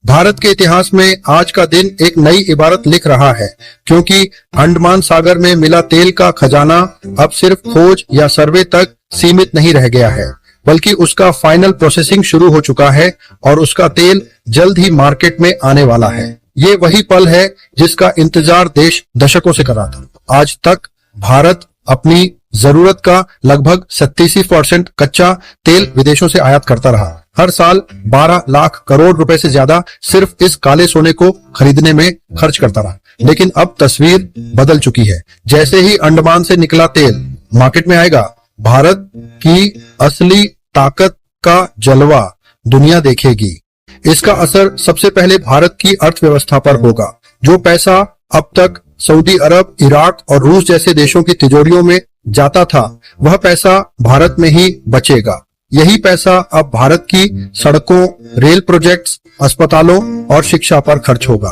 भारत के इतिहास में आज का दिन एक नई इबारत लिख रहा है, क्योंकि अंडमान सागर में मिला तेल का खजाना अब सिर्फ खोज या सर्वे तक सीमित नहीं रह गया है, बल्कि उसका फाइनल प्रोसेसिंग शुरू हो चुका है और उसका तेल जल्द ही मार्केट में आने वाला है। ये वही पल है जिसका इंतजार देश दशकों से कर रहा था। आज तक भारत अपनी जरूरत का लगभग 37% कच्चा तेल विदेशों से आयात करता रहा। हर साल 12 लाख करोड़ रुपए से ज्यादा सिर्फ इस काले सोने को खरीदने में खर्च करता रहा। लेकिन अब तस्वीर बदल चुकी है। जैसे ही अंडमान से निकला तेल मार्केट में आएगा, भारत की असली ताकत का जलवा दुनिया देखेगी। इसका असर सबसे पहले भारत की अर्थव्यवस्था पर होगा। जो पैसा अब तक सऊदी अरब, इराक और रूस जैसे देशों की तिजोरियों में जाता था, वह पैसा भारत में ही बचेगा। यही पैसा अब भारत की सड़कों, रेल प्रोजेक्ट्स, अस्पतालों और शिक्षा पर खर्च होगा।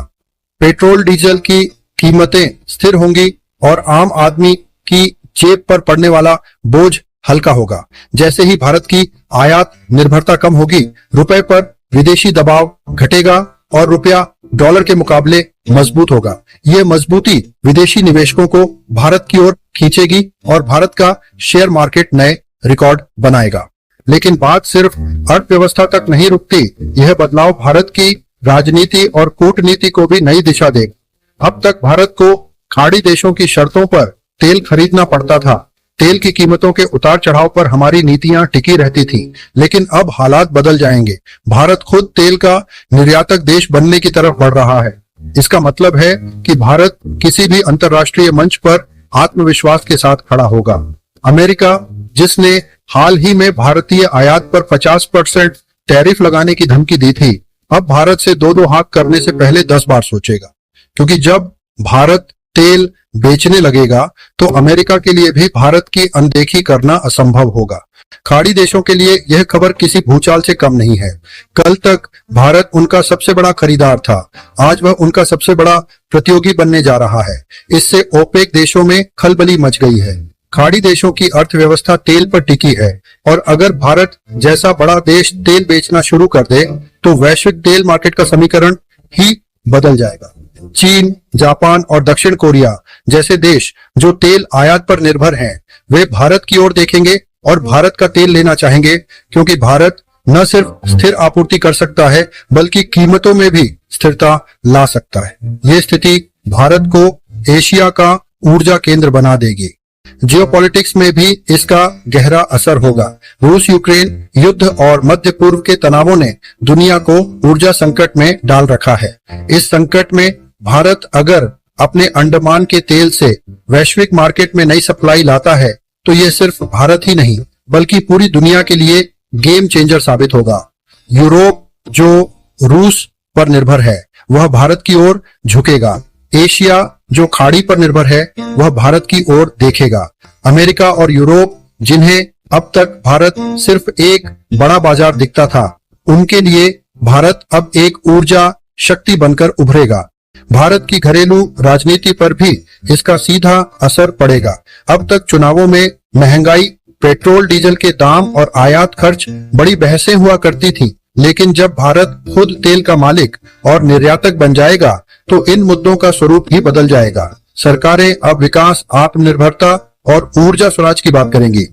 पेट्रोल डीजल की कीमतें स्थिर होंगी और आम आदमी की जेब पर पड़ने वाला बोझ हल्का होगा। जैसे ही भारत की आयात निर्भरता कम होगी, रुपए पर विदेशी दबाव घटेगा और रुपया डॉलर के मुकाबले मजबूत होगा। ये मजबूती विदेशी निवेशकों को भारत की ओर खींचेगी और भारत का शेयर मार्केट नए रिकॉर्ड बनाएगा। लेकिन बात सिर्फ अर्थव्यवस्था तक नहीं रुकती। यह बदलाव भारत की राजनीति और कूटनीति को भी नई दिशा देगा। अब तक भारत को खाड़ी देशों की शर्तों पर तेल खरीदना पड़ता था। तेल की कीमतों के उतार चढ़ाव पर हमारी नीतियां टिकी रहती थी। लेकिन अब हालात बदल जाएंगे। भारत खुद तेल का निर्यातक देश बनने की तरफ बढ़ रहा है। इसका मतलब है कि भारत किसी भी अंतर्राष्ट्रीय मंच पर आत्मविश्वास के साथ खड़ा होगा। अमेरिका, जिसने हाल ही में भारतीय आयात पर 50% टैरिफ लगाने की धमकी दी थी, अब भारत से दो हाथ करने से पहले 10 बार सोचेगा। क्योंकि जब भारत तेल बेचने लगेगा तो अमेरिका के लिए भी भारत की अनदेखी करना असंभव होगा। खाड़ी देशों के लिए यह खबर किसी भूचाल से कम नहीं है। कल तक भारत उनका सबसे बड़ा खरीदार था, आज वह उनका सबसे बड़ा प्रतियोगी बनने जा रहा है। इससे ओपेक देशों में खलबली मच गई है। खाड़ी देशों की अर्थव्यवस्था तेल पर टिकी है और अगर भारत जैसा बड़ा देश तेल बेचना शुरू कर दे तो वैश्विक तेल मार्केट का समीकरण ही बदल जाएगा। चीन, जापान और दक्षिण कोरिया जैसे देश जो तेल आयात पर निर्भर हैं, वे भारत की ओर देखेंगे और भारत का तेल लेना चाहेंगे, क्योंकि भारत न सिर्फ स्थिर आपूर्ति कर सकता है बल्कि कीमतों में भी स्थिरता ला सकता है। यह स्थिति भारत को एशिया का ऊर्जा केंद्र बना देगी। जियोपॉलिटिक्स में भी इसका गहरा असर होगा। रूस यूक्रेन युद्ध और मध्य पूर्व के तनावों ने दुनिया को ऊर्जा संकट में डाल रखा है। इस संकट में भारत अगर अपने अंडमान के तेल से वैश्विक मार्केट में नई सप्लाई लाता है तो ये सिर्फ भारत ही नहीं बल्कि पूरी दुनिया के लिए गेम चेंजर साबित होगा। यूरोप, जो रूस पर निर्भर है, वह भारत की ओर झुकेगा। एशिया, जो खाड़ी पर निर्भर है, वह भारत की ओर देखेगा। अमेरिका और यूरोप, जिन्हें अब तक भारत सिर्फ एक बड़ा बाजार दिखता था, उनके लिए भारत अब एक ऊर्जा शक्ति बनकर उभरेगा। भारत की घरेलू राजनीति पर भी इसका सीधा असर पड़ेगा। अब तक चुनावों में महंगाई, पेट्रोल डीजल के दाम और आयात खर्च बड़ी बहसें हुआ करती थी, लेकिन जब भारत खुद तेल का मालिक और निर्यातक बन जाएगा तो इन मुद्दों का स्वरूप ही बदल जाएगा। सरकारें अब विकास, आत्मनिर्भरता और ऊर्जा स्वराज की बात करेंगी।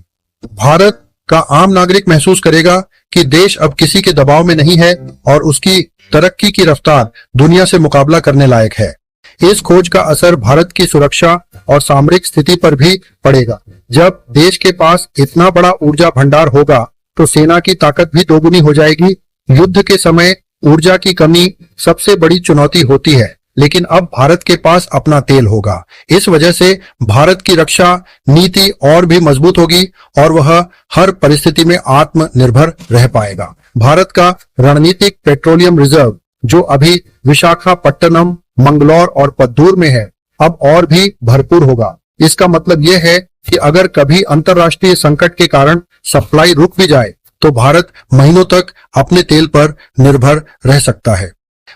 भारत का आम नागरिक महसूस करेगा कि देश अब किसी के दबाव में नहीं है और उसकी तरक्की की रफ्तार दुनिया से मुकाबला करने लायक है। इस खोज का असर भारत की सुरक्षा और सामरिक स्थिति पर भी पड़ेगा। जब देश के पास इतना बड़ा ऊर्जा भंडार होगा तो सेना की ताकत भी दोगुनी हो जाएगी। युद्ध के समय ऊर्जा की कमी सबसे बड़ी चुनौती होती है, लेकिन अब भारत के पास अपना तेल होगा। इस वजह से भारत की रक्षा नीति और भी मजबूत होगी और वह हर परिस्थिति में आत्मनिर्भर रह पाएगा। भारत का रणनीतिक पेट्रोलियम रिजर्व, जो अभी विशाखापट्टनम, मंगलौर और पद्दूर में है, अब और भी भरपूर होगा। इसका मतलब यह है कि अगर कभी अंतर्राष्ट्रीय संकट के कारण सप्लाई रुक भी जाए तो भारत महीनों तक अपने तेल पर निर्भर रह सकता है।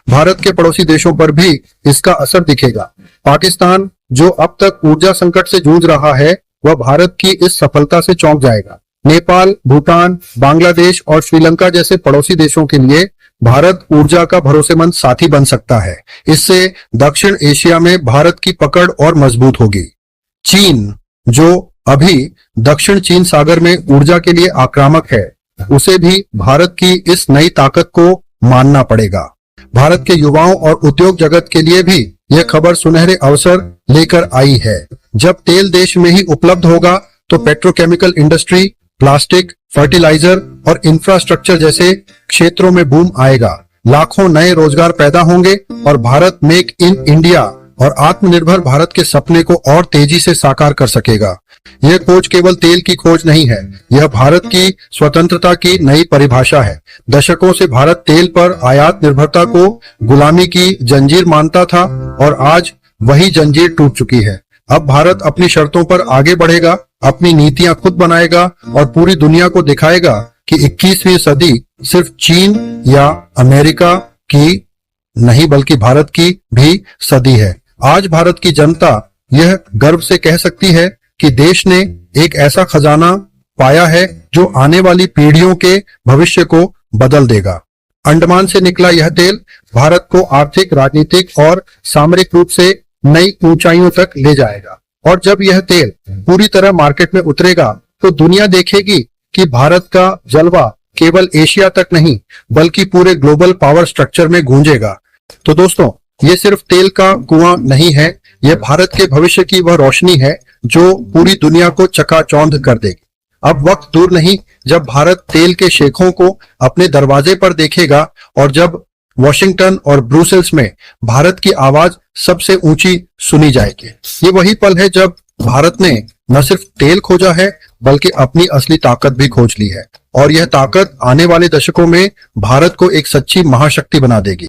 भारत के पड़ोसी देशों पर भी इसका असर दिखेगा। पाकिस्तान, जो अब तक ऊर्जा संकट से जूझ रहा है, वह भारत की इस सफलता से चौंक जाएगा। नेपाल, भूटान, बांग्लादेश और श्रीलंका जैसे पड़ोसी देशों के लिए भारत ऊर्जा का भरोसेमंद साथी बन सकता है। इससे दक्षिण एशिया में भारत की पकड़ और मजबूत होगी। चीन, जो अभी दक्षिण चीन सागर में ऊर्जा के लिए आक्रामक है, उसे भी भारत की इस नई ताकत को मानना पड़ेगा। भारत के युवाओं और उद्योग जगत के लिए भी यह खबर सुनहरे अवसर लेकर आई है। जब तेल देश में ही उपलब्ध होगा तो पेट्रोकेमिकल इंडस्ट्री, प्लास्टिक, फर्टिलाइजर और इंफ्रास्ट्रक्चर जैसे क्षेत्रों में बूम आएगा। लाखों नए रोजगार पैदा होंगे और भारत मेक इन इंडिया और आत्मनिर्भर भारत के सपने को और तेजी से साकार कर सकेगा। यह खोज केवल तेल की खोज नहीं है, यह भारत की स्वतंत्रता की नई परिभाषा है। दशकों से भारत तेल पर आयात निर्भरता को गुलामी की जंजीर मानता था और आज वही जंजीर टूट चुकी है। अब भारत अपनी शर्तों पर आगे बढ़ेगा, अपनी नीतियां खुद बनाएगा और पूरी दुनिया को दिखाएगा कि 21वीं सदी सिर्फ चीन या अमेरिका की नहीं बल्कि भारत की भी सदी है। आज भारत की जनता यह गर्व से कह सकती है कि देश ने एक ऐसा खजाना पाया है जो आने वाली पीढ़ियों के भविष्य को बदल देगा। अंडमान से निकला यह तेल भारत को आर्थिक, राजनीतिक और सामरिक रूप से नई ऊंचाइयों तक ले जाएगा और जब यह तेल पूरी तरह मार्केट में उतरेगा तो दुनिया देखेगी कि भारत का जलवा केवल एशिया तक नहीं बल्कि पूरे ग्लोबल पावर स्ट्रक्चर में गूंजेगा। तो दोस्तों, ये सिर्फ तेल का कुआं नहीं है, यह भारत के भविष्य की वह रोशनी है जो पूरी दुनिया को चकाचौंध कर देगी। अब वक्त दूर नहीं जब भारत तेल के शेखों को अपने दरवाजे पर देखेगा और जब वॉशिंगटन और ब्रुसेल्स में भारत की आवाज सबसे ऊंची सुनी जाएगी। ये वही पल है जब भारत ने न सिर्फ तेल खोजा है बल्कि अपनी असली ताकत भी खोज ली है और यह ताकत आने वाले दशकों में भारत को एक सच्ची महाशक्ति बना देगी।